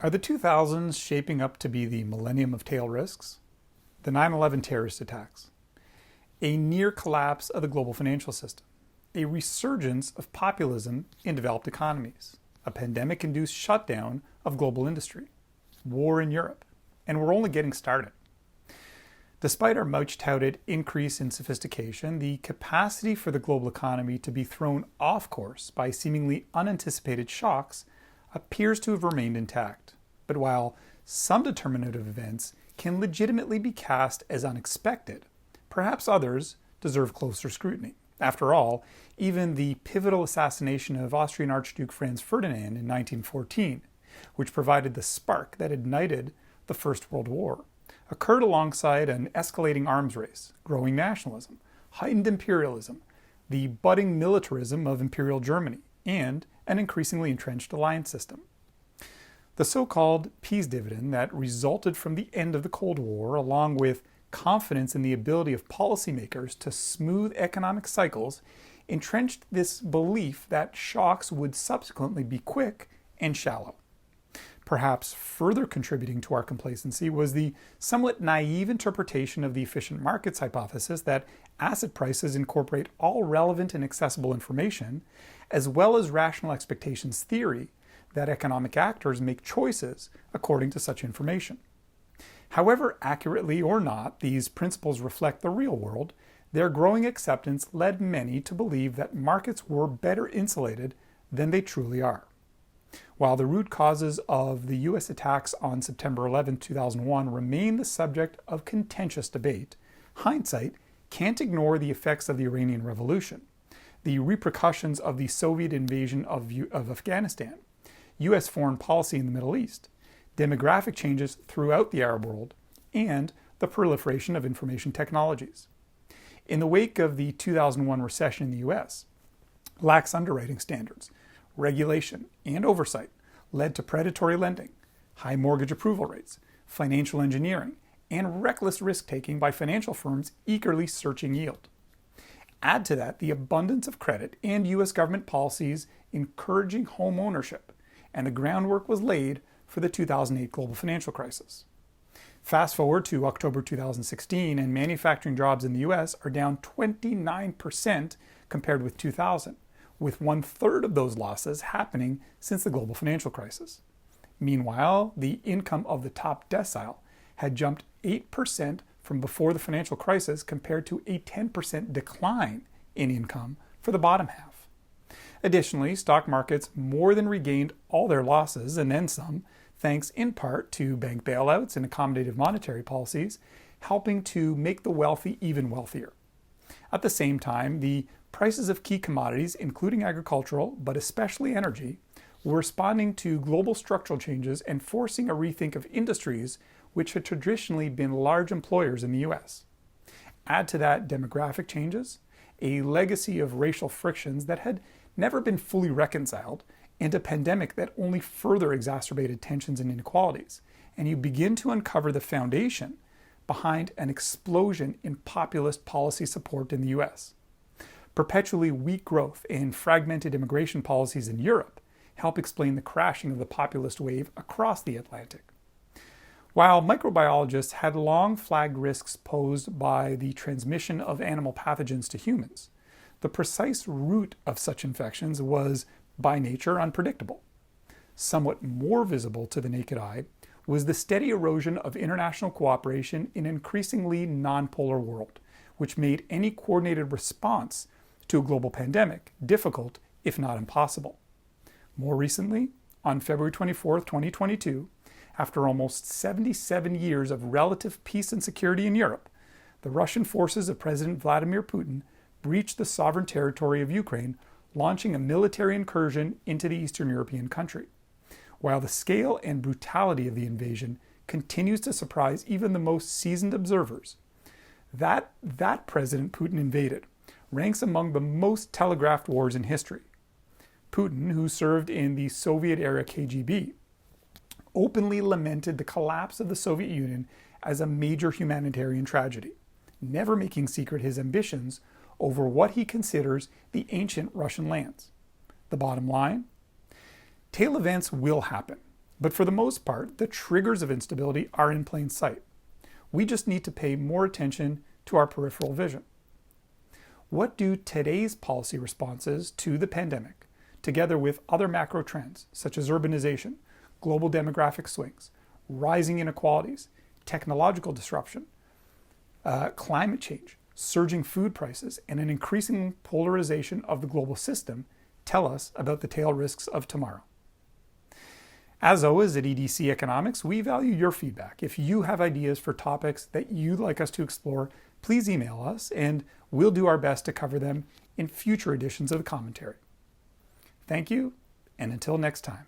Are the 2000s shaping up to be the millennium of tail risks? The 9/11 terrorist attacks, a near collapse of the global financial system, a resurgence of populism in developed economies, a pandemic-induced shutdown of global industry, war in Europe, and we're only getting started. Despite our much-touted increase in sophistication, the capacity for the global economy to be thrown off course by seemingly unanticipated shocks appears to have remained intact. But while some determinative events can legitimately be cast as unexpected, perhaps others deserve closer scrutiny. After all, even the pivotal assassination of Austrian Archduke Franz Ferdinand in 1914, which provided the spark that ignited the First World War, occurred alongside an escalating arms race, growing nationalism, heightened imperialism, the budding militarism of Imperial Germany, and an increasingly entrenched alliance system. The so-called peace dividend that resulted from the end of the Cold War, along with confidence in the ability of policymakers to smooth economic cycles, entrenched this belief that shocks would subsequently be quick and shallow. Perhaps further contributing to our complacency was the somewhat naive interpretation of the efficient markets hypothesis that asset prices incorporate all relevant and accessible information, as well as rational expectations theory that economic actors make choices according to such information. However accurately or not these principles reflect the real world, their growing acceptance led many to believe that markets were better insulated than they truly are. While the root causes of the U.S. attacks on September 11, 2001 remain the subject of contentious debate, hindsight can't ignore the effects of the Iranian Revolution, the repercussions of the Soviet invasion of Afghanistan, U.S. foreign policy in the Middle East, demographic changes throughout the Arab world, and the proliferation of information technologies. In the wake of the 2001 recession in the U.S., lax underwriting standards, regulation, and oversight led to predatory lending, high mortgage approval rates, financial engineering, and reckless risk-taking by financial firms eagerly searching yield. Add to that the abundance of credit and U.S. government policies encouraging home ownership, and the groundwork was laid for the 2008 global financial crisis. Fast forward to October 2016, and manufacturing jobs in the U.S. are down 29% compared with 2000. With 1/3 of those losses happening since the global financial crisis. Meanwhile, the income of the top decile had jumped 8% from before the financial crisis compared to a 10% decline in income for the bottom half. Additionally, stock markets more than regained all their losses and then some, thanks in part to bank bailouts and accommodative monetary policies, helping to make the wealthy even wealthier. At the same time, the prices of key commodities, including agricultural, but especially energy, were responding to global structural changes and forcing a rethink of industries which had traditionally been large employers in the U.S. Add to that demographic changes, a legacy of racial frictions that had never been fully reconciled, and a pandemic that only further exacerbated tensions and inequalities, and you begin to uncover the foundation behind an explosion in populist policy support in the U.S. Perpetually weak growth and fragmented immigration policies in Europe help explain the crashing of the populist wave across the Atlantic. While microbiologists had long flagged risks posed by the transmission of animal pathogens to humans, the precise route of such infections was, by nature, unpredictable. Somewhat more visible to the naked eye was the steady erosion of international cooperation in an increasingly non-polar world, which made any coordinated response to a global pandemic difficult, if not impossible. More recently, on February 24, 2022, after almost 77 years of relative peace and security in Europe, the Russian forces of President Vladimir Putin breached the sovereign territory of Ukraine, launching a military incursion into the Eastern European country. While the scale and brutality of the invasion continues to surprise even the most seasoned observers, that President Putin invaded ranks among the most telegraphed wars in history. Putin, who served in the Soviet-era KGB, openly lamented the collapse of the Soviet Union as a major humanitarian tragedy, never making secret his ambitions over what he considers the ancient Russian lands. The bottom line? Tail events will happen, But for the most part, the triggers of instability are in plain sight. We just need to pay more attention to our peripheral vision. What do today's policy responses to the pandemic, together with other macro trends such as urbanization, global demographic swings, rising inequalities, technological disruption, climate change, surging food prices, and an increasing polarization of the global system tell us about the tail risks of tomorrow? As always at EDC Economics, we value your feedback. If you have ideas for topics that you'd like us to explore, please email us and we'll do our best to cover them in future editions of the commentary. Thank you, and until next time.